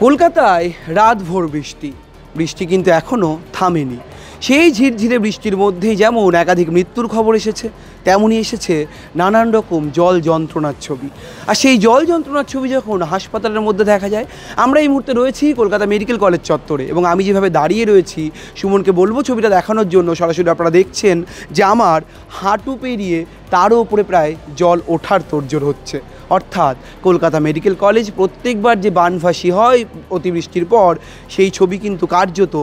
কলকাতায় রাতভর বৃষ্টি, বৃষ্টি কিন্তু এখনও থামেনি। সেই ঝিরঝিরে বৃষ্টির মধ্যেই যেমন একাধিক মৃত্যুর খবর এসেছে, তেমনই এসেছে নানান রকম জল যন্ত্রণার ছবি। আর সেই জল যন্ত্রণার ছবি যখন হাসপাতালের মধ্যে দেখা যায়, আমরা এই মুহূর্তে রয়েছি কলকাতা মেডিকেল কলেজ চত্বরে, এবং আমি যেভাবে দাঁড়িয়ে রয়েছি সুমনকে বলবো ছবিটা দেখানোর জন্য। সরাসরি আপনারা দেখছেন যে আমার হাঁটু পেরিয়ে তারও উপরে প্রায় জল ওঠার তোড়জোড় হচ্ছে। অর্থাৎ কলকাতা মেডিকেল কলেজ প্রত্যেকবার যে বানভাসী হয় অতিবৃষ্টির পর, সেই ছবি কিন্তু কার্যত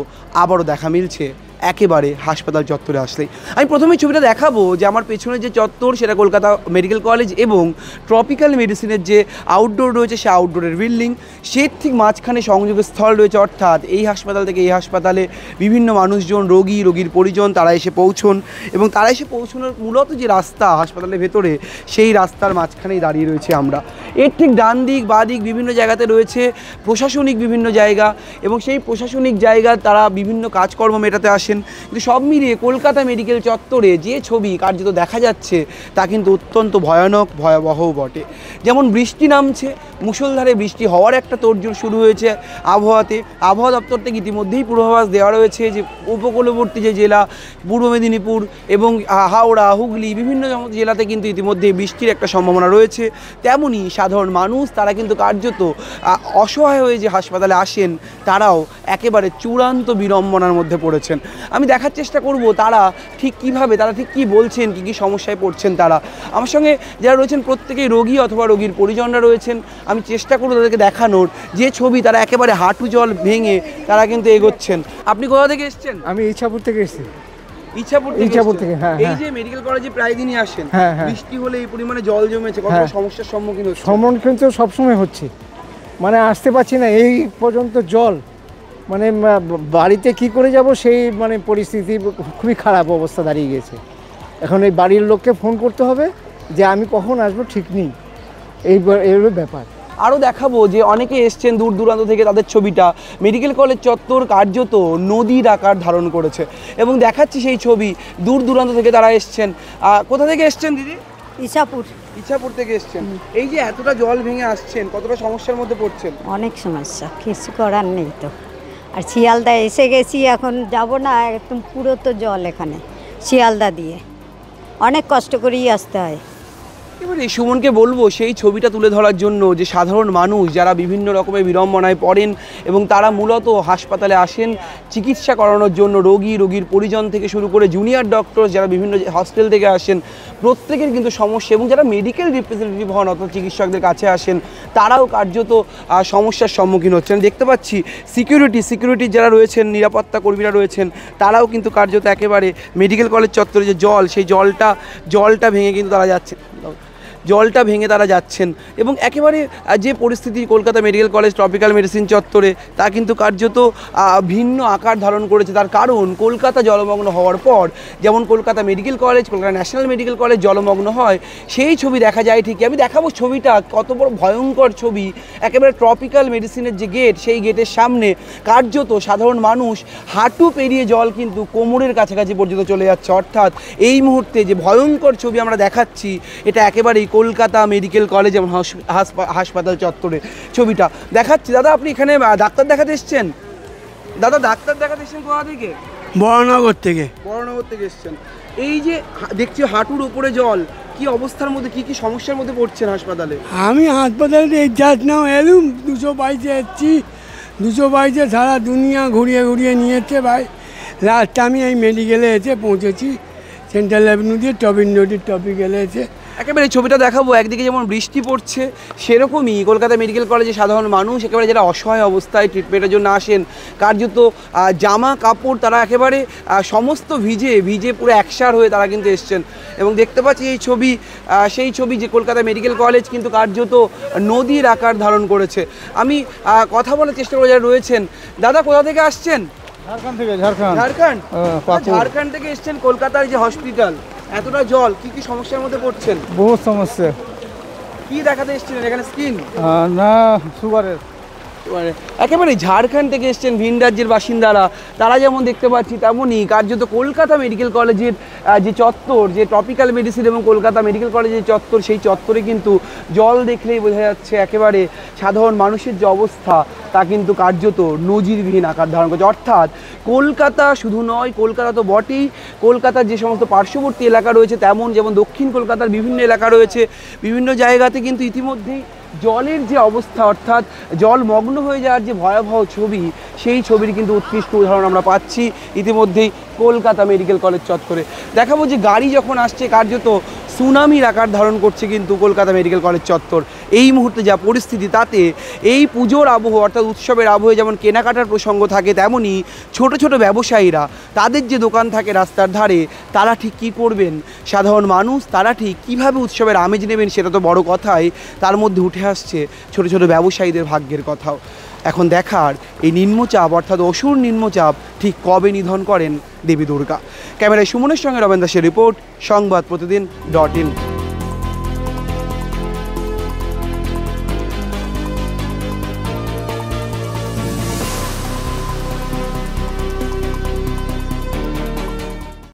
আবারও দেখা মিলছে একেবারে হাসপাতাল চত্বরে আসলেই। আমি প্রথমেই ছবিটা দেখাবো যে আমার পেছনে যে চত্বর, সেটা কলকাতা মেডিকেল কলেজ এবং ট্রপিক্যাল মেডিসিনের যে আউটডোর রয়েছে, সে আউটডোরের বিল্ডিং, সে ঠিক মাঝখানে সংযোগের স্থল রয়েছে। অর্থাৎ এই হাসপাতাল থেকে এই হাসপাতালে বিভিন্ন মানুষজন, রোগীর পরিজন, তারা এসে পৌঁছন, এবং তারা এসে পৌঁছানোর মূলত যে রাস্তা হাসপাতালের ভেতরে, সেই রাস্তার মাঝখানেই দাঁড়িয়ে রয়েছে আমরা। এর ঠিক ডান দিক বাঁ দিক বিভিন্ন জায়গাতে রয়েছে প্রশাসনিক বিভিন্ন জায়গা, এবং সেই প্রশাসনিক জায়গা তারা বিভিন্ন কাজকর্ম মেটাতে আসে। কিন্তু সব মিলিয়ে কলকাতা মেডিকেল চত্বরে যে ছবি কার্যত দেখা যাচ্ছে, তা কিন্তু অত্যন্ত ভয়ানক, ভয়াবহও বটে। যেমন বৃষ্টি নামছে, মুষলধারে বৃষ্টি হওয়ার একটা তোড়জোড় শুরু হয়েছে আবহাওয়াতে। আবহাওয়া দপ্তর থেকে ইতিমধ্যেই পূর্বাভাস দেওয়া রয়েছে যে উপকূলবর্তী যে জেলা পূর্ব মেদিনীপুর এবং হাওড়া, হুগলি, বিভিন্ন জেলাতে কিন্তু ইতিমধ্যে বৃষ্টির একটা সম্ভাবনা রয়েছে। তেমনই সাধারণ মানুষ, তারা কিন্তু কার্যত অসহায় হয়ে যে হাসপাতালে আসেন, তারাও একেবারে চূড়ান্ত বিড়ম্বনার মধ্যে পড়েছেন। আমি দেখার চেষ্টা করব তারা ঠিক কীভাবে, তারা ঠিক কী বলছেন, কী সমস্যায় পড়ছেন তারা। আমার সঙ্গে যারা রয়েছেন প্রত্যেকেই রোগী অথবা রোগীর পরিজনরা রয়েছেন। আমি চেষ্টা করব তাদেরকে দেখানোর যে ছবি, তারা একেবারে হাঁটু জল ভেঙে তারা কিন্তু এগোচ্ছেন। আপনি কোথা থেকে এসেছেন? আমি ইচ্ছাপুর থেকে এসেছি। ইচ্ছাপুর থেকে। হ্যাঁ, এই যে মেডিকেল কলেজে প্রায় দিনই আসেন, বৃষ্টি হলে এই পরিমাণে জল জমেছে, কত সমস্যার সম্মুখীন হচ্ছে? সম্মুখীন তো সবসময় হচ্ছে, মানে আসতে পারছি না এই পর্যন্ত জল, মানে বাড়িতে কি করে যাব সেই মানে পরিস্থিতি, খুবই খারাপ অবস্থা দাঁড়িয়ে গেছে। এখন এই বাড়ির লোককে ফোন করতে হবে যে আমি কখন আসবো ঠিক নেই, এই ব্যাপার। আরও দেখাবো যে অনেকে এসছেন দূর দূরান্ত থেকে, তাদের ছবিটা মেডিকেল কলেজ চত্বর কার্যত নদীর আকার ধারণ করেছে, এবং দেখাচ্ছি সেই ছবি। দূর দূরান্ত থেকে তারা এসছেন। কোথা থেকে এসছেন দিদি? ইচ্ছাপুর থেকে এসছেন। এই যে এতটা জল ভেঙে আসছেন, কতটা সমস্যার মধ্যে পড়ছেন? অনেক সমস্যা, কিছু করার নেই তো। আর শিয়ালদা এসে গেছি, এখন যাব না, একদম পুরো তো জল এখানে শিয়ালদা দিয়ে, অনেক কষ্ট করেই আসতে হয়। এবারে সুমনকে বলবো সেই ছবিটা তুলে ধরার জন্য যে সাধারণ মানুষ যারা বিভিন্ন রকমের বিড়ম্বনায় পড়েন, এবং তারা মূলত হাসপাতালে আসেন চিকিৎসা করানোর জন্য। রোগীর পরিজন থেকে শুরু করে জুনিয়র ডক্টর যারা বিভিন্ন হসপিটাল থেকে আসেন, প্রত্যেকের কিন্তু সমস্যা। এবং যারা মেডিকেল রিপ্রেজেন্টেটিভ হন অর্থাৎ চিকিৎসকদের কাছে আসেন, তারাও কার্যত সমস্যার সম্মুখীন হচ্ছেন। দেখতে পাচ্ছি সিকিউরিটি যারা রয়েছেন, নিরাপত্তা কর্মীরা রয়েছেন, তারাও কিন্তু কার্যত একেবারে মেডিকেল কলেজ চত্বরে যে জল, সেই জলটা ভেঙে কিন্তু তারা যাচ্ছেন। এবং একেবারে যে পরিস্থিতি Kolkata medical college tropical medicine চত্বরে, তা কিন্তু কার্যত ভিন্ন আকার ধারণ করেছে। তার কারণ কলকাতা জলমগ্ন হওয়ার পর যেমন Kolkata medical college, Kolkata national medical college জলমগ্ন হয়, সেই ছবি দেখা যায় ঠিকই। আমি দেখাবো ছবিটা, কত বড় ভয়ঙ্কর ছবি। একেবারে ট্রপিক্যাল মেডিসিনের যে গেট, সেই গেটের সামনে কার্যত সাধারণ মানুষ হাঁটু পেরিয়ে জল কিন্তু কোমরের কাছাকাছি পর্যন্ত চলে যাচ্ছে। অর্থাৎ এই মুহূর্তে যে ভয়ঙ্কর ছবি আমরা দেখাচ্ছি, এটা একেবারেই কলকাতা মেডিকেল কলেজ এবং হাসপাতাল চত্বরে ছবিটা দেখাচ্ছি। দাদা, আপনি এখানে ডাক্তার দেখাতে এসছেন? কোথা থেকে? বড়নগর থেকে এসছেন। এই যে দেখছি হাঁটুর উপরে জল, কি অবস্থার মধ্যে, কি সমস্যার মধ্যে পড়ছেন হাসপাতালে? আমি হাসপাতালে এডজাস্ট নাও এলুম 222 এসেছি। 222 সারা দুনিয়া ঘুরিয়ে নিয়েছে ভাই। লাস্ট আমি এই মেডিকেলে এসে পৌঁছেছি, সেন্ট্রাল অ্যাভিনিউ দিয়ে টপিক্যালে এসে। একেবারে ছবিটা দেখাবো, একদিকে যেমন বৃষ্টি পড়ছে, সেরকমই কলকাতা মেডিকেল কলেজে সাধারণ মানুষ একেবারে যারা অসহায় অবস্থায় ট্রিটমেন্টের জন্য আসেন, কার্যত জামা কাপড় তারা একেবারে সমস্ত ভিজে পুরো একসার হয়ে তারা কিন্তু এসছেন। এবং দেখতে পাচ্ছি সেই ছবি যে কলকাতা মেডিকেল কলেজ কিন্তু কার্যত নদীর আকার ধারণ করেছে। আমি কথা বলার চেষ্টা করে যারা রয়েছেন। দাদা, কোথা থেকে আসছেন? ঝাড়খণ্ড থেকে এসছেন। কলকাতার যে হসপিটাল, এতটা জল, কি সমস্যার মধ্যে পড়ছেন? বহুত সমস্যা। কি দেখাতে এসেছিলেন এখানে? স্কিন না, সুগারের। মানে একেবারে ঝাড়খণ্ড থেকে এসছেন ভিন রাজ্যের বাসিন্দারা, তারা যেমন দেখতে পাচ্ছি তেমনই কার্যত কলকাতা মেডিকেল কলেজের যে চত্বর, যে ট্রপিক্যাল মেডিসিন এবং কলকাতা মেডিকেল কলেজের চত্বর, সেই চত্বরে কিন্তু জল দেখলেই বোঝা যাচ্ছে একেবারে সাধারণ মানুষের যে অবস্থা তা কিন্তু কার্যত নজিরবিহীন আকার ধারণ করছে। অর্থাৎ কলকাতা শুধু নয়, কলকাতা তো বটেই, কলকাতার যে সমস্ত পার্শ্ববর্তী এলাকা রয়েছে তেমন যেমন দক্ষিণ কলকাতার বিভিন্ন এলাকা রয়েছে, বিভিন্ন জায়গাতে কিন্তু ইতিমধ্যেই জলের যে অবস্থা, অর্থাৎ জল মগ্ন হয়ে যাওয়ার যে ভয়াবহ ছবি, সেই ছবির কিন্তু উৎকৃষ্ট উদাহরণ আমরা পাচ্ছি ইতিমধ্যেই কলকাতা মেডিকেল কলেজ চত্বরে। দেখাবো যে গাড়ি যখন আসছে কার্যত সুনামির আকার ধারণ করছে কিন্তু কলকাতা মেডিকেল কলেজ চত্বর। এই মুহূর্তে যা পরিস্থিতি, তাতে এই পুজোর আবহ অর্থাৎ উৎসবের আবহে যেমন কেনাকাটার প্রসঙ্গ থাকে, তেমনই ছোট ছোট ব্যবসায়ীরা তাদের যে দোকান থাকে রাস্তার ধারে, তারা ঠিক কী করবেন, সাধারণ মানুষ তারা ঠিক কীভাবে উৎসবের আমেজ নেবেন, সেটা তো বড় কথাই, তার মধ্যে উঠে আসছে ছোট ছোট ব্যবসায়ীদের ভাগ্যের কথাও। এখন দেখার এই নিম্নচাপ অর্থাৎ অসুর নিম্নচাপ ঠিক কবে নিধন করেন দেবী দুর্গা। ক্যামেরায় সুমনের সঙ্গে রবেন দাসের রিপোর্ট, সংবাদ প্রতিদিন.in।